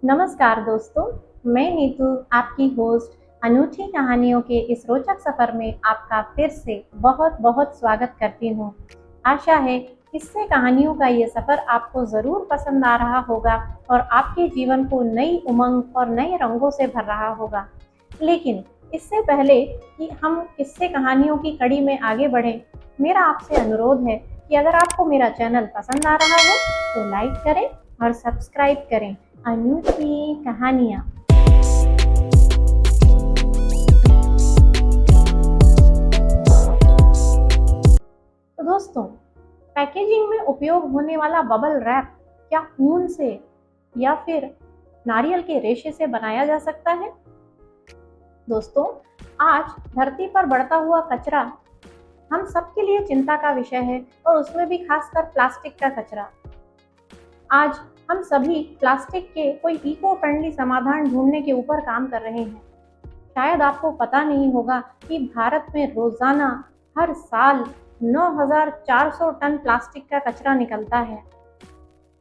नमस्कार दोस्तों, मैं नीतू आपकी होस्ट अनूठी कहानियों के इस रोचक सफ़र में आपका फिर से बहुत-बहुत स्वागत करती हूँ। आशा है किस्से कहानियों का ये सफ़र आपको ज़रूर पसंद आ रहा होगा और आपके जीवन को नई उमंग और नए रंगों से भर रहा होगा। लेकिन इससे पहले कि हम किस्से कहानियों की कड़ी में आगे बढ़ें, मेरा आपसे अनुरोध है कि अगर आपको मेरा चैनल पसंद आ रहा हो तो लाइक करें और सब्सक्राइब करें। अनूठी कहानियाँ। तो दोस्तों, पैकेजिंग में उपयोग होने वाला बबल रैप क्या ऊन से या फिर नारियल के रेशे से बनाया जा सकता है? दोस्तों, आज धरती पर बढ़ता हुआ कचरा हम सबके लिए चिंता का विषय है और उसमें भी खासकर प्लास्टिक का कचरा। आज हम सभी प्लास्टिक के कोई इको फ्रेंडली समाधान ढूंढने के ऊपर काम कर रहे हैं। शायद आपको पता नहीं होगा कि भारत में रोजाना हर साल 9,400 टन प्लास्टिक का कचरा निकलता है,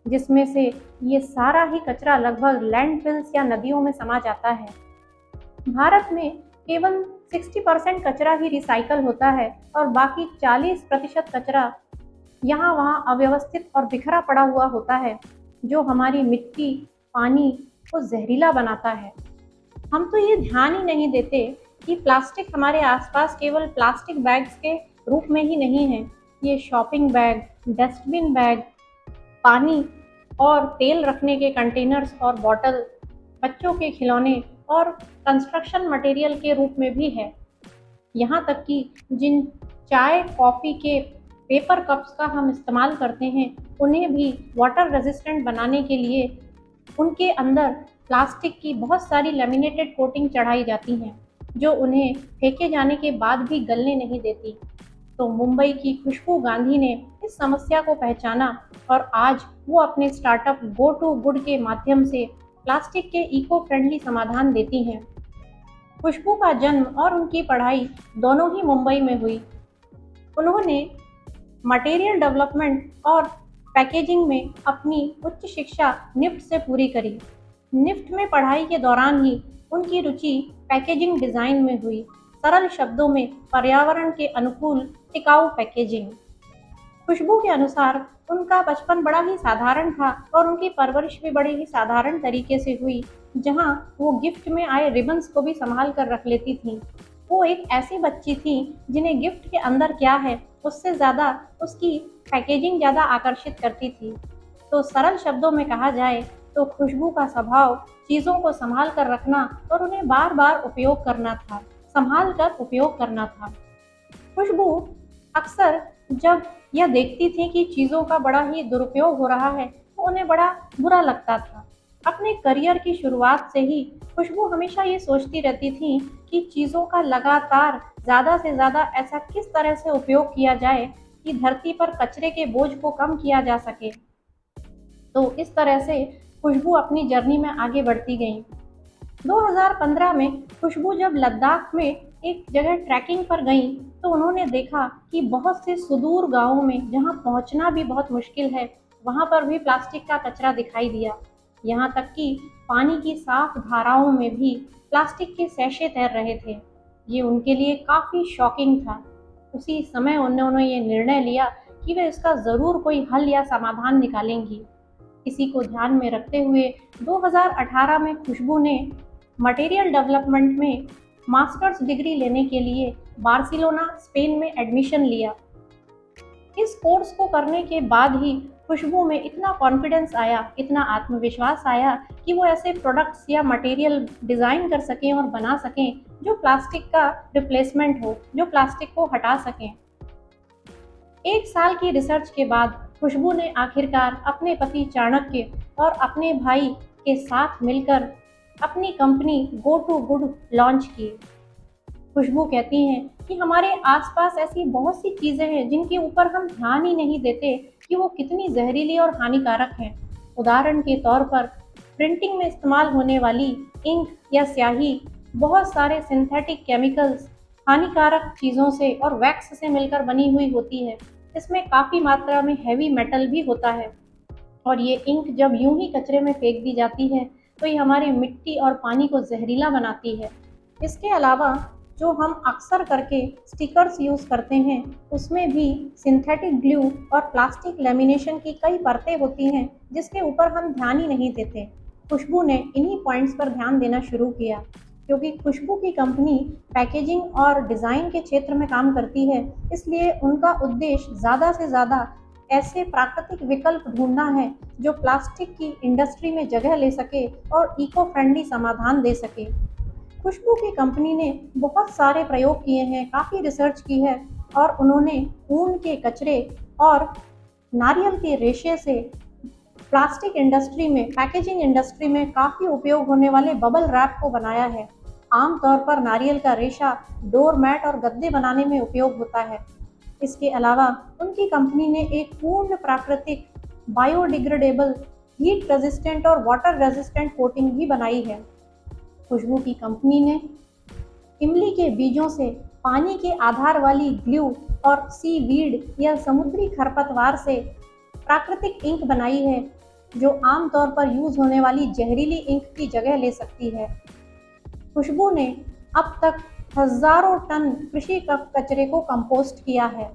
जिसमें से ये सारा ही कचरा लगभग लैंडफिल्स या नदियों में समा जाता है। भारत में केवल 60% कचरा ही रिसाइकल होता है और बाकी 40% कचरा यहाँ वहाँ अव्यवस्थित और बिखरा पड़ा हुआ होता है, जो हमारी मिट्टी, पानी को जहरीला बनाता है। हम तो ये ध्यान ही नहीं देते कि प्लास्टिक हमारे आसपास केवल प्लास्टिक बैग्स के रूप में ही नहीं है। ये शॉपिंग बैग, डस्टबिन बैग, पानी और तेल रखने के कंटेनर्स और बॉटल, बच्चों के खिलौने और कंस्ट्रक्शन मटेरियल के रूप में भी है। यहाँ तक कि जिन चाय, कॉफ़ी के पेपर कप्स का हम इस्तेमाल करते हैं, उन्हें भी वाटर रेजिस्टेंट बनाने के लिए उनके अंदर प्लास्टिक की बहुत सारी लैमिनेटेड कोटिंग चढ़ाई जाती हैं, जो उन्हें फेंके जाने के बाद भी गलने नहीं देती। तो मुंबई की खुशबू गांधी ने इस समस्या को पहचाना और आज वो अपने स्टार्टअप गो टू गुड के माध्यम से प्लास्टिक के इको फ्रेंडली समाधान देती हैं। खुशबू का जन्म और उनकी पढ़ाई दोनों ही मुंबई में हुई। उन्होंने मटेरियल डेवलपमेंट और पैकेजिंग में अपनी उच्च शिक्षा निफ्ट से पूरी करी। निफ्ट में पढ़ाई के दौरान ही उनकी रुचि पैकेजिंग डिज़ाइन में हुई। सरल शब्दों में पर्यावरण के अनुकूल टिकाऊ पैकेजिंग। खुशबू के अनुसार उनका बचपन बड़ा ही साधारण था और उनकी परवरिश भी बड़े ही साधारण तरीके से हुई, जहां वो गिफ्ट में आए रिबन्स को भी संभाल कर रख लेती थी। वो एक ऐसी बच्ची थी जिन्हें गिफ्ट के अंदर क्या है उससे ज़्यादा उसकी पैकेजिंग ज़्यादा आकर्षित करती थी। तो सरल शब्दों में कहा जाए तो खुशबू का स्वभाव चीज़ों को संभाल कर रखना और उन्हें बार बार उपयोग करना था, संभाल कर उपयोग करना था। खुशबू अक्सर जब यह देखती थी कि चीज़ों का बड़ा ही दुरुपयोग हो रहा है, तो उन्हें बड़ा बुरा लगता था। अपने करियर की शुरुआत से ही खुशबू हमेशा ये सोचती रहती थी कि चीज़ों का लगातार ज़्यादा से ज़्यादा ऐसा किस तरह से उपयोग किया जाए कि धरती पर कचरे के बोझ को कम किया जा सके। तो इस तरह से खुशबू अपनी जर्नी में आगे बढ़ती गई। 2015 में खुशबू जब लद्दाख में एक जगह ट्रैकिंग पर गईं, तो उन्होंने देखा कि बहुत से सुदूर गांवों में जहां पहुंचना भी बहुत मुश्किल है, वहां पर भी प्लास्टिक का कचरा दिखाई दिया। यहां तक कि पानी की साफ धाराओं में भी प्लास्टिक के सैशे तैर रहे थे। ये उनके लिए काफ़ी शॉकिंग था। उसी समय उन्होंने ये निर्णय लिया कि वे इसका ज़रूर कोई हल या समाधान निकालेंगी। इसी को ध्यान में रखते हुए 2018 में खुशबू ने मटेरियल डेवलपमेंट में मास्टर्स डिग्री लेने के लिए बार्सिलोना, स्पेन में एडमिशन लिया। इस कोर्स को करने के बाद ही खुशबू में इतना कॉन्फिडेंस आया, इतना आत्मविश्वास आया कि वो ऐसे प्रोडक्ट्स या मटेरियल डिज़ाइन कर सकें और बना सकें जो प्लास्टिक का रिप्लेसमेंट हो, जो प्लास्टिक को हटा सकें। एक साल की रिसर्च के बाद खुशबू ने आखिरकार अपने पति चाणक्य और अपने भाई के साथ मिलकर अपनी company go to good launch की। खुशबू कहती हैं कि हमारे आसपास ऐसी बहुत सी चीज़ें हैं जिनके ऊपर हम ध्यान ही नहीं देते कि वो कितनी जहरीली और हानिकारक हैं। उदाहरण के तौर पर प्रिंटिंग में इस्तेमाल होने वाली इंक या स्याही बहुत सारे सिंथेटिक केमिकल्स, हानिकारक चीज़ों से और वैक्स से मिलकर बनी हुई होती है। इसमें काफ़ी मात्रा में हैवी मेटल भी होता है और ये इंक जब यूं ही कचरे में फेंक दी जाती है तो ये हमारे मिट्टी और पानी को जहरीला बनाती है। इसके अलावा जो हम अक्सर करके स्टिकर्स यूज़ करते हैं, उसमें भी सिंथेटिक ग्लू और प्लास्टिक लेमिनेशन की कई परतें होती हैं, जिसके ऊपर हम ध्यान ही नहीं देते। खुशबू ने इन्हीं पॉइंट्स पर ध्यान देना शुरू किया, क्योंकि खुशबू की कंपनी पैकेजिंग और डिज़ाइन के क्षेत्र में काम करती है, इसलिए उनका उद्देश्य ज़्यादा से ज़्यादा ऐसे प्राकृतिक विकल्प ढूंढना है जो प्लास्टिक की इंडस्ट्री में जगह ले सके और इको फ्रेंडली समाधान दे सके। खुशबू की कंपनी ने बहुत सारे प्रयोग किए हैं, काफ़ी रिसर्च की है और उन्होंने ऊन के कचरे और नारियल के रेशे से प्लास्टिक इंडस्ट्री में, पैकेजिंग इंडस्ट्री में काफ़ी उपयोग होने वाले बबल रैप को बनाया है। आमतौर पर नारियल का रेशा डोर मैट और गद्दे बनाने में उपयोग होता है। इसके अलावा उनकी कंपनी ने एक पूर्ण प्राकृतिक, बायोडिग्रेडेबल, हीट रेजिस्टेंट और वाटर रेजिस्टेंट कोटिंग भी बनाई है। खुशबू की कंपनी ने इमली के बीजों से पानी के आधार वाली ग्लू और सी वीड या समुद्री खरपतवार से प्राकृतिक इंक बनाई है, जो आमतौर पर यूज होने वाली जहरीली इंक की जगह ले सकती है। खुशबू ने अब तक हजारों टन कृषि कचरे को कंपोस्ट किया है।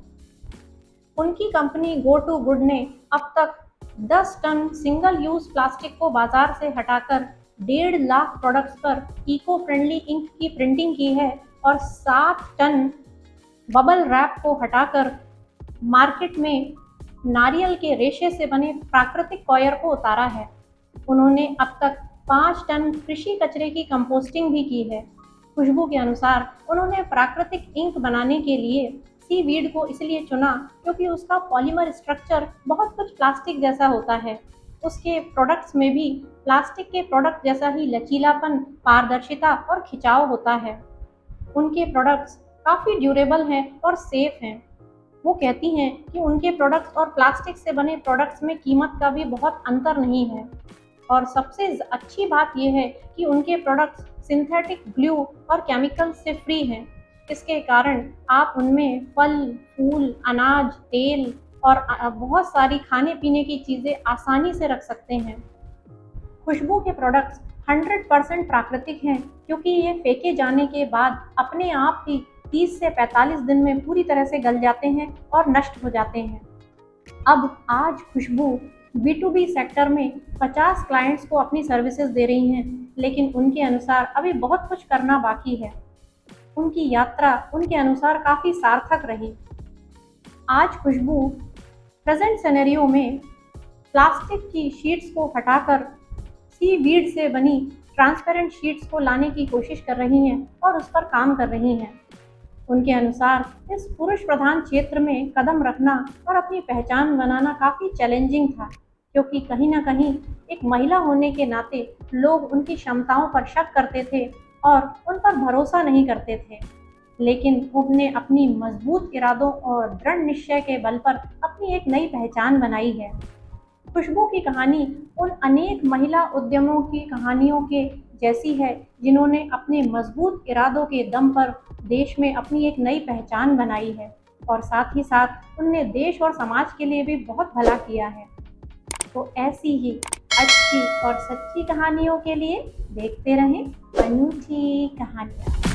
उनकी कंपनी गो टू गुड ने अब तक 10 टन सिंगल यूज प्लास्टिक को बाजार से हटाकर 1.5 लाख प्रोडक्ट्स पर इको फ्रेंडली इंक की प्रिंटिंग की है और 7 टन बबल रैप को हटाकर मार्केट में नारियल के रेशे से बने प्राकृतिक कॉयर को उतारा है। उन्होंने अब तक 5 टन कृषि कचरे की कंपोस्टिंग भी की है। खुशबू के अनुसार उन्होंने प्राकृतिक इंक बनाने के लिए सी वीड को इसलिए चुना क्योंकि उसका पॉलीमर स्ट्रक्चर बहुत कुछ प्लास्टिक जैसा होता है। उसके प्रोडक्ट्स में भी प्लास्टिक के प्रोडक्ट जैसा ही लचीलापन, पारदर्शिता और खिंचाव होता है। उनके प्रोडक्ट्स काफ़ी ड्यूरेबल हैं और सेफ हैं। वो कहती हैं कि उनके प्रोडक्ट्स और प्लास्टिक से बने प्रोडक्ट्स में कीमत का भी बहुत अंतर नहीं है। और सबसे अच्छी बात यह है कि उनके प्रोडक्ट्स सिंथेटिक ग्लू और केमिकल से फ्री हैं। इसके कारण आप उनमें फल, फूल, अनाज, तेल और बहुत सारी खाने पीने की चीज़ें आसानी से रख सकते हैं। खुशबू के प्रोडक्ट्स 100% प्राकृतिक हैं, क्योंकि ये फेंके जाने के बाद अपने आप ही 30 से 45 दिन में पूरी तरह से गल जाते हैं और नष्ट हो जाते हैं। अब आज खुशबू B2B सेक्टर में 50 क्लाइंट्स को अपनी सर्विसेज दे रही हैं, लेकिन उनके अनुसार अभी बहुत कुछ करना बाकी है। उनकी यात्रा उनके अनुसार काफ़ी सार्थक रही। आज खुशबू प्रेजेंट सिनेरियो में प्लास्टिक की शीट्स को हटाकर सी वीड से बनी ट्रांसपेरेंट शीट्स को लाने की कोशिश कर रही हैं और उस पर काम कर रही हैं। उनके अनुसार इस पुरुष प्रधान क्षेत्र में कदम रखना और अपनी पहचान बनाना काफ़ी चैलेंजिंग था, क्योंकि कहीं ना कहीं एक महिला होने के नाते लोग उनकी क्षमताओं पर शक करते थे और उन पर भरोसा नहीं करते थे। लेकिन उन्होंने अपनी मजबूत इरादों और दृढ़ निश्चय के बल पर अपनी एक नई पहचान बनाई है। खुशबू की कहानी उन अनेक महिला उद्यमों की कहानियों के जैसी है, जिन्होंने अपने मजबूत इरादों के दम पर देश में अपनी एक नई पहचान बनाई है और साथ ही साथ उनने देश और समाज के लिए भी बहुत भला किया है। तो ऐसी ही अच्छी और सच्ची कहानियों के लिए देखते रहें अनूठी कहानियाँ।